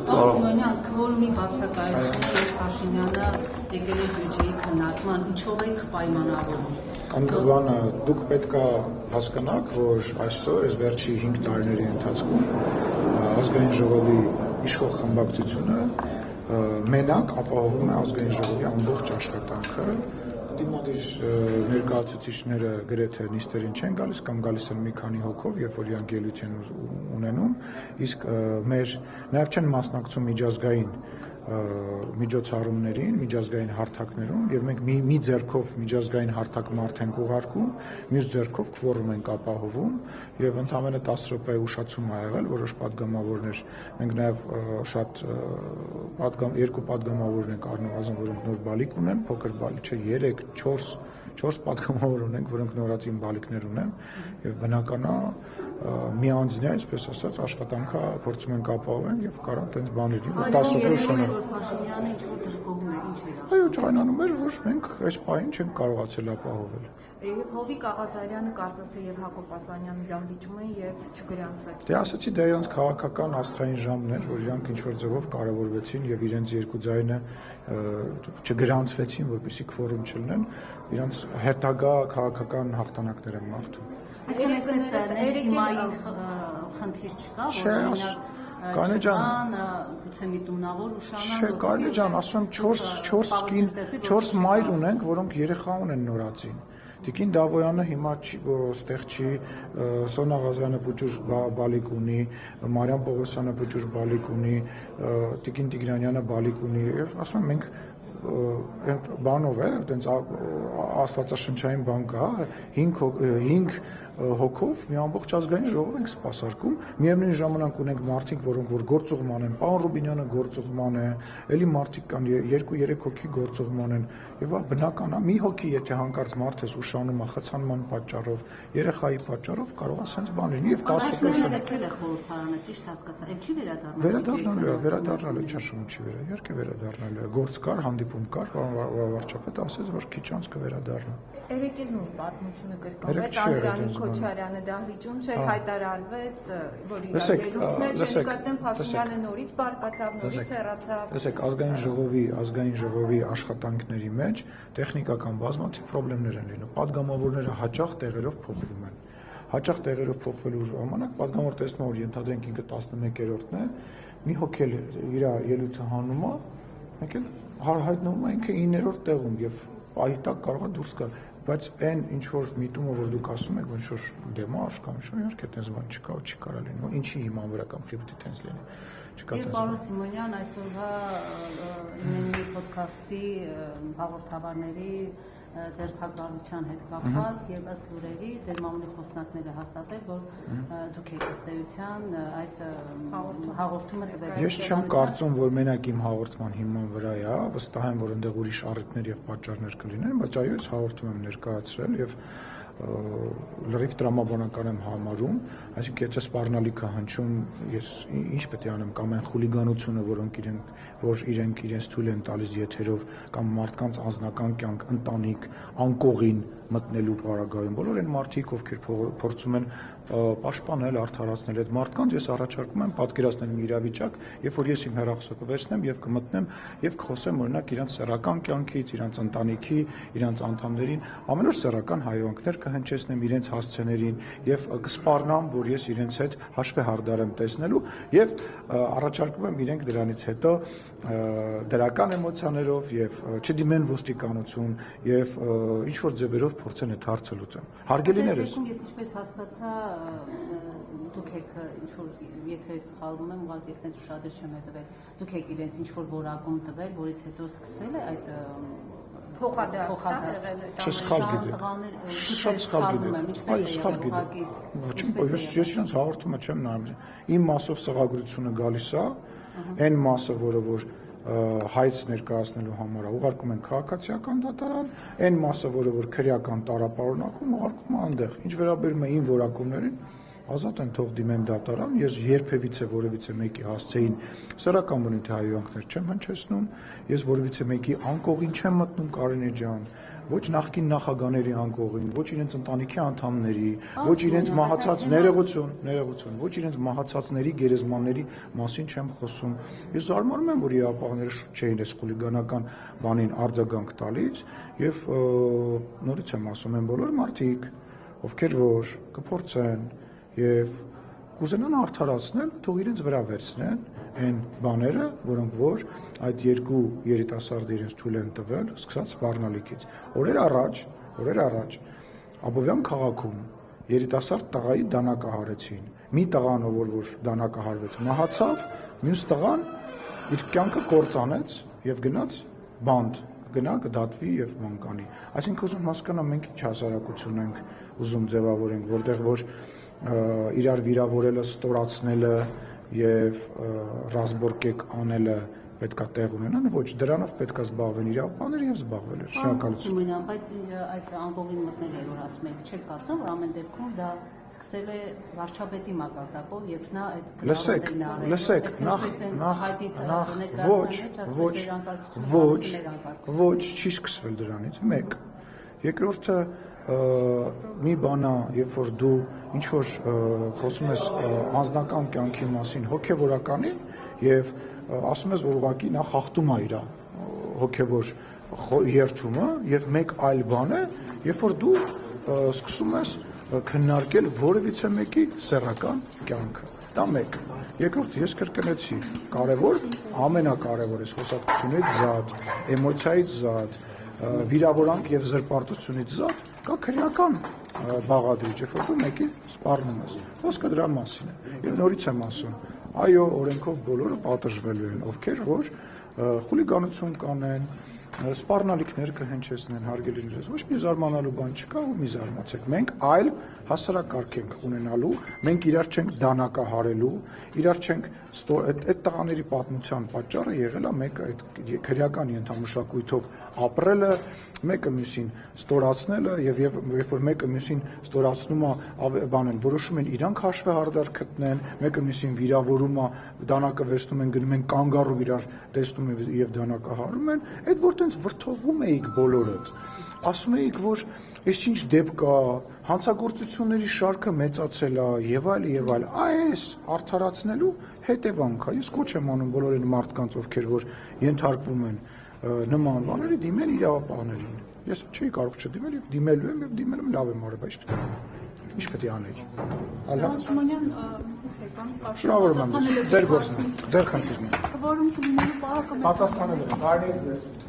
Պարոն Սիմոնյան, քվորումի բացակայությունը եւ Փաշինյանը եկել է բյուջեի քննարկման, ինչով եք պայմանավորում։ Անդրուանը դուք պետք է հասկանաք, որ այսօր այս վերջի 5 տարիների ընթացքում ազգային ժողովի իշխող խմբակցությունը մենակ ապահովում է ազգային ժողովի ամբողջ աշխատանքը։ Դիմադիր ներկայացուցիչները գրեթե նիստերին չեն գալիս կամ գալիս են մի քանի հոգով, երբ որ իրանք ելույթ են ունենում, իսկ նաև չեն մասնակցում միջազգային միջոցառումներին, միջազգային հարթակներում, եւ մենք մի ձեռքով միջազգային հարթակում արդեն ուղարկում, մյուս ձեռքով քվորում ենք ապահովում, եւ ընդամենը 10 րոպե ուշացում ա եղել որոշ падգամավորներ, մենք նաեւ շատ երկու падգամավորներ ենք առնվազն, որոնք նոր բալիկ ունեն, փոքր բալիկ չէ, 3-4 падգամավոր ունենք, որոնք նորածին բալիկներ ունեն, եւ բնական է մի անձնի, այսպես ասած, աշխատանքը փորձում ենք ապահովել եւ կարա տենց բաների, որ 10 րոպե շնորհ։ Փաշինյանը ինչ-որ դժգոհում է, ինչ էր ասում։ Այո, ճանանում էր, որ մենք այս պահին չենք կարողացել ապահովել։ Հովիկ Աղազարյանը կարծես թե եւ Հակոբ Ասլանյանը իրան վիճում են եւ չգրանցվեց։ Դե ասացի, դա իրենց քաղաքական աստղային ժամն էր, որ իրանք ինչ-որ ձևով կարևորվեցին եւ իրենց երկու ձայնը չգրանցվեցին, որպեսզի քվորում չլինեն, իրենց հետագա քաղաքական հաղթանակներ են մաղթում։ Այսինքն այսպես ներդիմային խնդիր չկա, որ Կանե ջան, գուցե միտումնավոր ուշանան։ Չէ, Կանե ջան, ասում եմ 4 մայր ունենք, որոնք երեխա ունեն նորածին։ Տիկին Դավոյանը հիմա ստեղ չի, Սոնա Ղազարյանը փոքր բալիկ ունի, Մարիամ Պողոսյանը փոքր բալիկ ունի, Տիկին Տիգրանյանը բալիկ ունի, եւ ասում եմ մենք բանով է, այտենց աստվածաշնչային բան կա, 5 հոգով մի ամբողջ ազգային ժողով ենք սպասարկում, միևնույն ժամանակ ունենք մարդիկ, որոնք որ գործուղման են, պարոն Ռուբինյանը գործուղման է, էլի մարդիկ կան 2-3 հոգի գործուղման են, եւ բնական է, մի հոգի եթե հանկարծ մարդ ես ուշանում է խցանման պատճառով, երեխայի պատճառով կարող է ասենց բաներ, եւ 10 հոգի շնորհակալ է խորհրդարանը, ճիշտ հասկացա, էլ չի վերադառնալու է, չաշում չի իհարկե վերադառնալու է, գործ կար, հանդիպում կար, վարչապետը ասեց, որ քիչ անց կվերադառնա։ Երեք էլ նույն պատմությունը կրկնվեց, Անդրանիկ Քոչարյանը դահլիճում չէր, հայտարարվեց, որ իր ելույթներ չկատեն, Փաշինյանը նորից բարկացավ, նորից հեռացավ։ Լսեք, ազգային ժողովի աշխատանքների մեջ տեխնիկական բազմաթիվ խնդիրներ են լինում, падգամավորները հաճախ տեղերով փոխվում են։ Հաճախ տեղերով փոխվելու ժամանակ падգամավոր տեսնում որ ենթադրենք ինքը 11-րդն է, մի հոգի իր ելույթը հանում է, մեկ էլ հայտնվում է ինքը 9-րդ տեղում եւ պահիտակ կարող է դուրս գալ, բայց այն ինչ որ միտումը որ դուք ասում եք, որ ինչ որ դեմարշ կամ ինչ որ իհարկե այդպես բան չկա ու չի կարա լինի, ինչի հիման վրա կամ խիբտի տենց լինի։ Եվ պարոն Սիմոնյան, այսօրվա իմենի ոդքասթի հաղորդավարների ձերբակալության հետ կապված եւ ըստ լուրերի ձեր մամուլի խոսնակները հաստատել, որ դուք եք ըստ էության այդ հաղորդումը տվել։ Ես չեմ կարծում, որ մենակ իմ հաղորդման հիման վրա է, վստահ եմ, որ այնտեղ ուրիշ առիթներ եւ պատճառներ կլինեն, բայց այո, ես հաղորդում եմ ներկայացրել եւ լրիվ տրամաբանական եմ համարում, այսինքն եթե սպառնալիք է հնչում, ես ինչ պետք է անեմ կամ այն խուլիգանությունը, որ իրենք իրենց թույլ են տալիս եթերով կամ մարդկանց անձնական կյանք, ընտանիք, անկողին մտնելու պարագայում, բոլոր այն մարդիկ, ովքեր փորձում են պաշտպանել, արդարացնել այդ մարդկանց, ես առաջարկում եմ պատկերացնել մի իրավիճակ, երբ որ ես իմ հեռախոսը կվերցնեմ եւ կմտնեմ եւ կխոսեմ օրինակ իրենց սեռական կյանքից, իրենց ընտանիքի, իրենց անդամներին, ամենուր սեռական հայհոյանքներ կհնչեցնեմ իրենց հասցեներին եւ կսպառնամ, որ ես իրենց հետ հաշվի հարդար եմ տեսնելու եւ առաջարկում եմ իրենք դրանից հետո դրական էմոցիաներով եւ չդիմեն ոստիկանություն եւ ինչ որ ձևերով փորձեն այդ հարցը լուծեն։ Հարգելիներս։ Ես ինչպես հասկացա, դուք եք ինչ որ եթե սխալվում եմ, ուղղակի ես տենց ուշադիր չեմ հետևել, դուք եք իրենց ինչ որ որակում տվել, որից հետո սկսվել է այդ փոխադարձ Շատ սխալ գիտեք։ Այո, սխալ գիտեք։ Ես իրենց հաղորդումը չեմ նայում։ Իմ մասով սղագրությունը գալիս է, այն մասը, որը որ հայց ներկայացնելու համար ուղարկում են քաղաքացիական դատարան, այն մասը, որը որ քրեական տարապարունակում ուղարկում է այնտեղ։ Ինչ վերաբերում է իմ որակումներին, ազատ են թող դիմեն դատարան, ես երբևիցե որևիցե մեկի հասցեին սեռական բնույթի հայհոյանքներ չեմ հնչեցնում, ես որևիցե մեկի անկողին չեմ մտնում Կարինե ջան, ոչ նախկին նախագաների անկողին, ոչ իրենց ընտանիքի անդամների, ոչ իրենց մահացած ներողություն, ոչ իրենց մահացածների գերեզմանների մասին չեմ խոսում։ Ես զարմանում եմ, որ իրավապահները շուտ չէին այս խուլիգանական բանին արձագանք տալիս եւ նորից եմ ասում, են բոլոր մարդիկ, ովքեր որ կփորձեն եւ կուզենան արդարացնել, թող իրենց վրա վերցնեն այն բաները, որոնք որ այդ երկու երիտասարդը իրենց թույլ են տվել, սկսած սպառնալիքից։ Օրեր առաջ Աբովյան քաղաքում երիտասարդ տղայի դանակը հարեցին։ Մի տղան, որ դանակը հարվեց, մահացավ, մյուս տղան իր կյանքը կործանեց եւ գնաց բանդ, գնա կդատվի եւ մանկանի։ Այսինքն ուզում հասկանամ մենք ինչ հասարակություն ենք ուզում ձևավորենք, որտեղ որ իրար վիրավորելը, ստորացնելը եւ ռազմորկեք անելը պետքա տեղ ունենան, ոչ դրանով պետքա զբաղվեն իրավաբանները եւ զբաղվել են։ Շնորհակալություն։ Բայց այդ անկողին մտնելը որ ասում եք, չեք կարծում, որ ամեն դեպքում դա սկսել է վարչապետի մակարդակով, երբ նա այդ ոչ, չի սկսվել դրանից։ 1. Երկրորդը մի բանա, երբ որ դու ինչ որ խոսում ես անձնական կյանքի մասին հոգեվորականի եւ ասում ես, որ ուղղակի նա խախտում է իր հոգեվոր երթումը եւ մեկ այլ բան է, երբ որ դու սկսում ես քննարկել որևիցե մեկի սեռական կյանքը։ Դա մեկ։ Երկրորդ, ես կրկնեցի, կարևոր, ամենակարևորը խոսակցությունից զատ, էմոցիայից զատ, վիրավորանք եւ զրպարտությունից զատ կա քրեական բաղադրիչ, երբ որ դու մեկին սպառնում ես։ Խոսքը դրա մասին է։ Եվ նորից եմ ասում, այո, օրենքով բոլորը պատժվելու են, ովքեր որ խուլիգանություն կանեն, սպառնալիքներ կհնչեցնեն, հարգելի լեզու, ոչ մի զարմանալու բան չկա ու մի զարմացեք։ Մենք այլ հասարակարգ ենք ունենալու, մենք իրար չենք դանակահարելու, իրար չենք այդ տղաների պատմության պատճառը եղել է մեկը այդ քրեական ենթամշակույթով ապրելը, մեկը մյուսին ստորացնելը եւ երբ որ մեկը մյուսին ստորացնում է բանել, որոշում են իրանք հաշվեհարդար գտնեն, մեկը մյուսին վիրավորում է, դանակը վերցնում են, գնում են կանգառով իրար տեսնում եւ դանակահարում են, այդ որ տենց վրթովվում էիք բոլորդ, ասում էիք, որ այս ինչ դեպք կա, հանցագործությունների շարքը մեծացել է եւ այլ, այս արդարացնելու հետևանք է։ Ես կոչ եմ անում բոլոր այն մարդկանց, ովքեր որ ենթարկվում են նման բաների, դիմեն իրավապահներին։ Ես չի կարող չդիմել եւ դիմելու եմ եւ դիմել եմ լավ եմ արել, բայց ինչ պետք է անել։ Սիմոնյան, շնորհավորում եմ ձեր գործն, ձեր խնդիրն է։ Որում կլինելու պահը պատասխանելու։